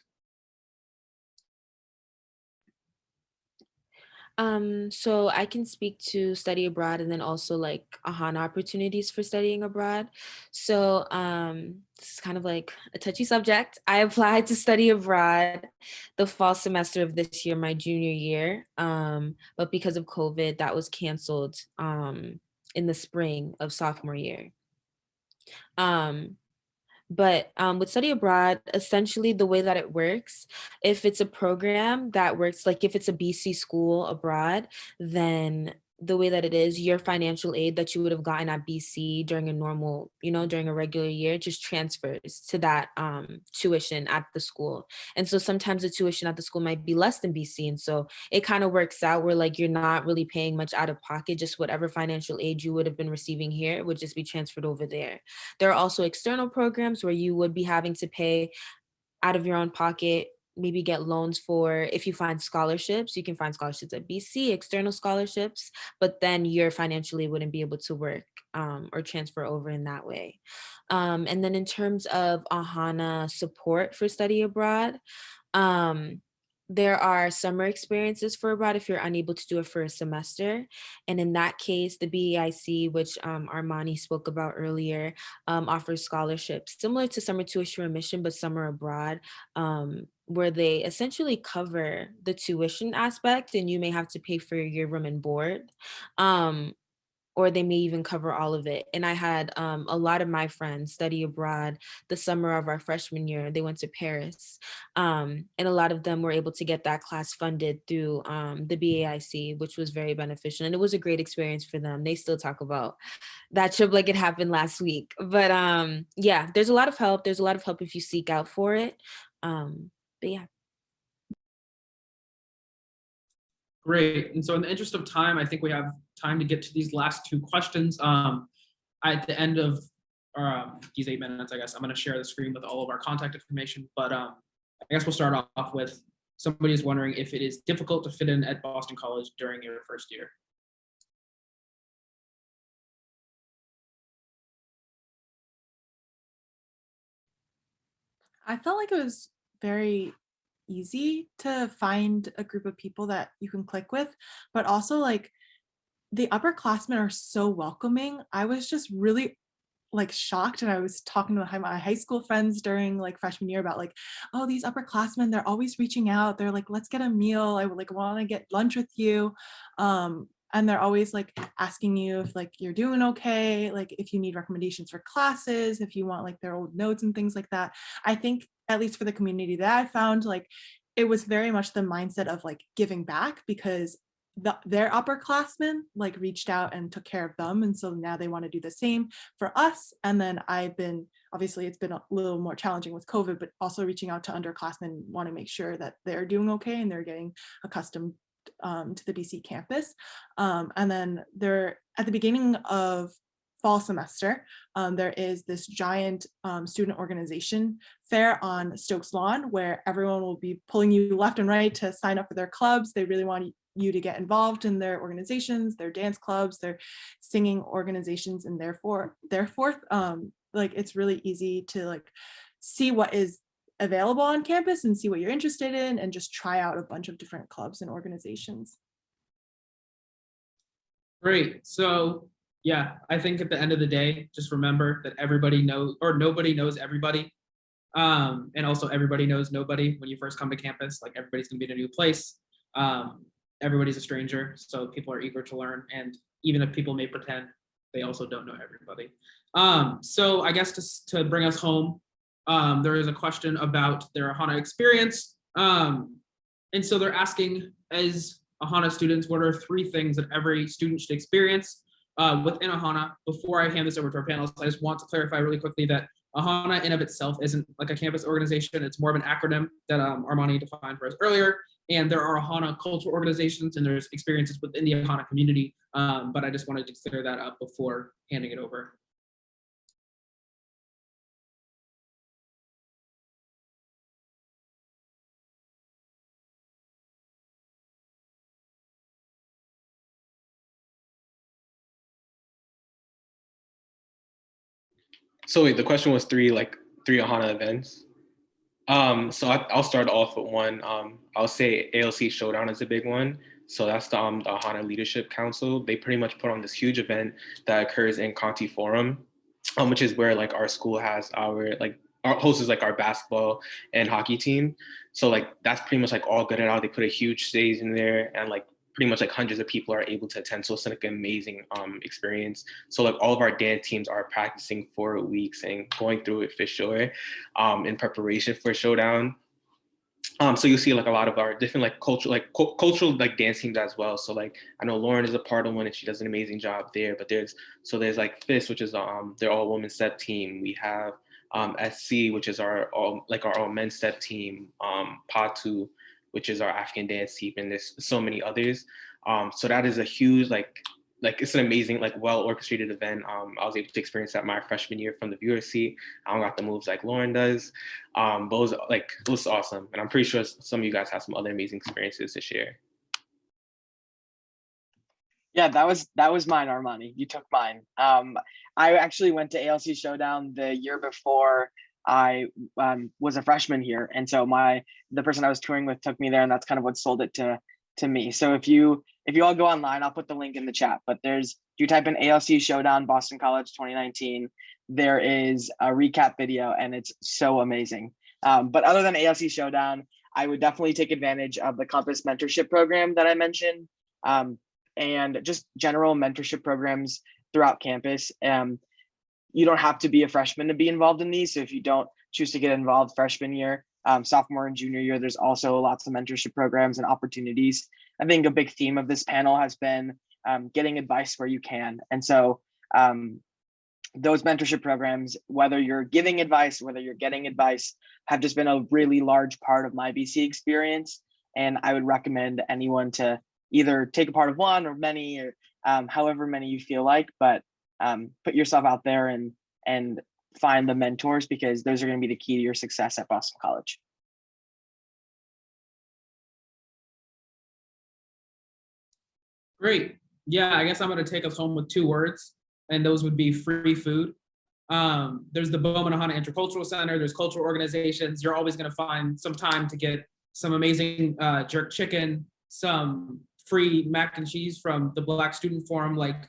So I can speak to study abroad and then also like AHANA opportunities for studying abroad. So this is kind of like a touchy subject. I applied to study abroad the fall semester of this year, my junior year. But because of COVID, that was canceled in the spring of sophomore year. But with study abroad, essentially the way that it works, if it's a program that works, like if it's a BC school abroad, then the way that it is, your financial aid that you would have gotten at BC during a normal, during a regular year, just transfers to that tuition at the school. And so sometimes the tuition at the school might be less than BC. And so it kind of works out where like you're not really paying much out of pocket, just whatever financial aid you would have been receiving here would just be transferred over there. There are also external programs where you would be having to pay out of your own pocket, maybe get loans for, if you find scholarships, you can find scholarships at BC, external scholarships, but then your financially wouldn't be able to work or transfer over in that way. And then in terms of AHANA support for study abroad, there are summer experiences for abroad if you're unable to do it for a semester. And in that case, the BEIC, which Armani spoke about earlier, offers scholarships similar to summer tuition remission, but summer abroad, where they essentially cover the tuition aspect and you may have to pay for your room and board. or they may even cover all of it. And I had a lot of my friends study abroad the summer of our freshman year. They went to Paris. And a lot of them were able to get that class funded through the BAIC, which was very beneficial. And it was a great experience for them. They still talk about that trip like it happened last week. But yeah, there's a lot of help. There's a lot of help if you seek out for it. But yeah. Great. And so in the interest of time, I think we have time to get to these last two questions. At the end of these 8 minutes, I guess I'm going to share the screen with all of our contact information. But I guess we'll start off with somebody is wondering if it is difficult to fit in at Boston College during your first year. I felt like it was very easy to find a group of people that you can click with, but also like the upperclassmen are so welcoming. I was just really like shocked, and I was talking to my high school friends during like freshman year about like, oh, these upperclassmen, they're always reaching out. They're like, let's get a meal. I would like want to get lunch with you. And they're always like asking you if like you're doing okay, like if you need recommendations for classes, if you want like their old notes and things like that. I think at least for the community that I found, like it was very much the mindset of like giving back, because their upperclassmen like reached out and took care of them, and so now they want to do the same for us. And then I've been, obviously it's been a little more challenging with COVID, but also reaching out to underclassmen, want to make sure that they're doing okay and they're getting accustomed to the BC campus. And then there at the beginning of fall semester, there is this giant student organization fair on Stokes Lawn where everyone will be pulling you left and right to sign up for their clubs. They really want you to get involved in their organizations, their dance clubs, their singing organizations, and therefore like it's really easy to like see what is available on campus and see what you're interested in and just try out a bunch of different clubs and organizations. Great. So yeah, I think at the end of the day, just remember that everybody knows, or nobody knows everybody. And also everybody knows nobody when you first come to campus. Like everybody's gonna be in a new place. Everybody's a stranger, so people are eager to learn. And even if people may pretend, they also don't know everybody. So I guess to bring us home, there is a question about their AHANA experience. And so they're asking, as AHANA students, what are 3 things that every student should experience within AHANA? Before I hand this over to our panelists, I just want to clarify really quickly that AHANA in of itself isn't like a campus organization. It's more of an acronym that Armani defined for us earlier. And there are AHANA cultural organizations and there's experiences within the AHANA community. But I just wanted to clear that up before handing it over. So wait, the question was 3 AHANA events. So I'll start off with one. I'll say ALC Showdown is a big one. So that's the AHANA Leadership Council. They pretty much put on this huge event that occurs in Conti Forum, which is where like our school has our hosts like our basketball and hockey team. So like that's pretty much like all good and all. They put a huge stage in there and like pretty much like hundreds of people are able to attend. So it's like an amazing experience. So like all of our dance teams are practicing for weeks and going through it for sure in preparation for Showdown. So you'll see like a lot of our different like cultural like dance teams as well. So like I know Lauren is a part of one and she does an amazing job there. But there's like FIST, which is their all women step team. We have SC, which is our all men's step team. PATU, which is our African dance team, and there's so many others. So that is a huge like it's an amazing like well orchestrated event. I was able to experience that my freshman year from the viewer seat. I don't got the moves like Lauren does. But it was awesome, and I'm pretty sure some of you guys have some other amazing experiences to share. Yeah, that was mine, Armani. You took mine. I actually went to ALC Showdown the year before I was a freshman here, and so the person I was touring with took me there, and that's kind of what sold it to me. So if you all go online, I'll put the link in the chat. But if you type in ALC Showdown Boston College 2019, there is a recap video, and it's so amazing. But other than ALC Showdown, I would definitely take advantage of the Compass Mentorship Program that I mentioned. and just general mentorship programs throughout campus. You don't have to be a freshman to be involved in these. So if you don't choose to get involved freshman year, sophomore and junior year, there's also lots of mentorship programs and opportunities. I think a big theme of this panel has been getting advice where you can. And so those mentorship programs, whether you're giving advice, whether you're getting advice, have just been a really large part of my BC experience. And I would recommend anyone to either take a part of one or many, or however many you feel like, but put yourself out there and find the mentors, because those are going to be the key to your success at Boston College. Great. Yeah, I guess I'm going to take us home with 2 words, and those would be free food. There's the Bowman AHANA Intercultural Center. There's cultural organizations. You're always going to find some time to get some amazing jerk chicken, some free mac and cheese from the Black Student Forum. Like,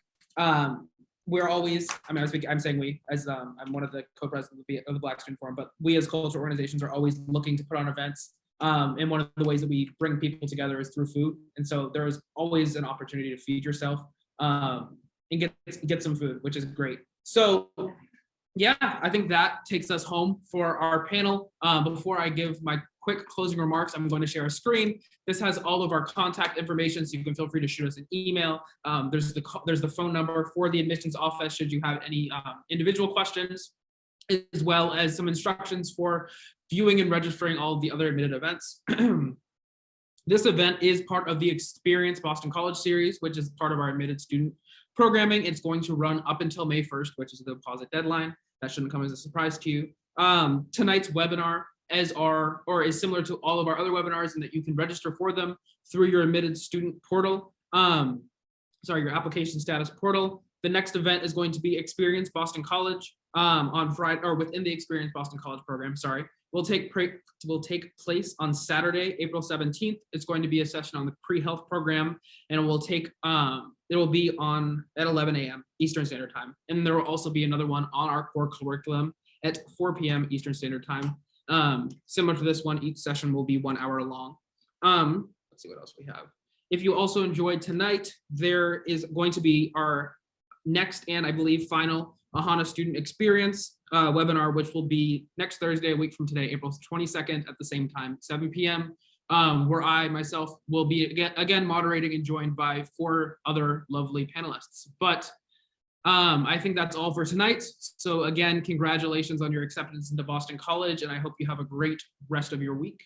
we're always, I mean, I'm saying we, as I'm one of the co-presidents of the Black Student Forum, but we as cultural organizations are always looking to put on events. And one of the ways that we bring people together is through food. And so there is always an opportunity to feed yourself and get some food, which is great. So yeah, I think that takes us home for our panel. Before I give my quick closing remarks, I'm going to share a screen. This has all of our contact information, so you can feel free to shoot us an email. There's the phone number for the admissions office should you have any individual questions, as well as some instructions for viewing and registering all of the other admitted events. This event is part of the Experience Boston College series, which is part of our admitted student programming. It's going to run up until May 1st, which is the deposit deadline. That shouldn't come as a surprise to you. Tonight's webinar is similar to all of our other webinars in that you can register for them through your admitted student portal. Your application status portal. The next event is going to be Experience Boston College on Friday, or within the Experience Boston College program, will take place on Saturday, April 17th. It's going to be a session on the pre-health program, and it will be on at 11 a.m. Eastern Standard Time. And there will also be another one on our core curriculum at 4 p.m. Eastern Standard Time. Similar to this one, each session will be 1 hour long. Let's see what else we have. If you also enjoyed tonight, there is going to be our next and I believe final AHANA Student Experience webinar, which will be next Thursday, a week from today, April 22nd at the same time, 7 p.m. Where I myself will be again moderating and joined by 4 other lovely panelists. But I think that's all for tonight. So again, congratulations on your acceptance into Boston College, and I hope you have a great rest of your week.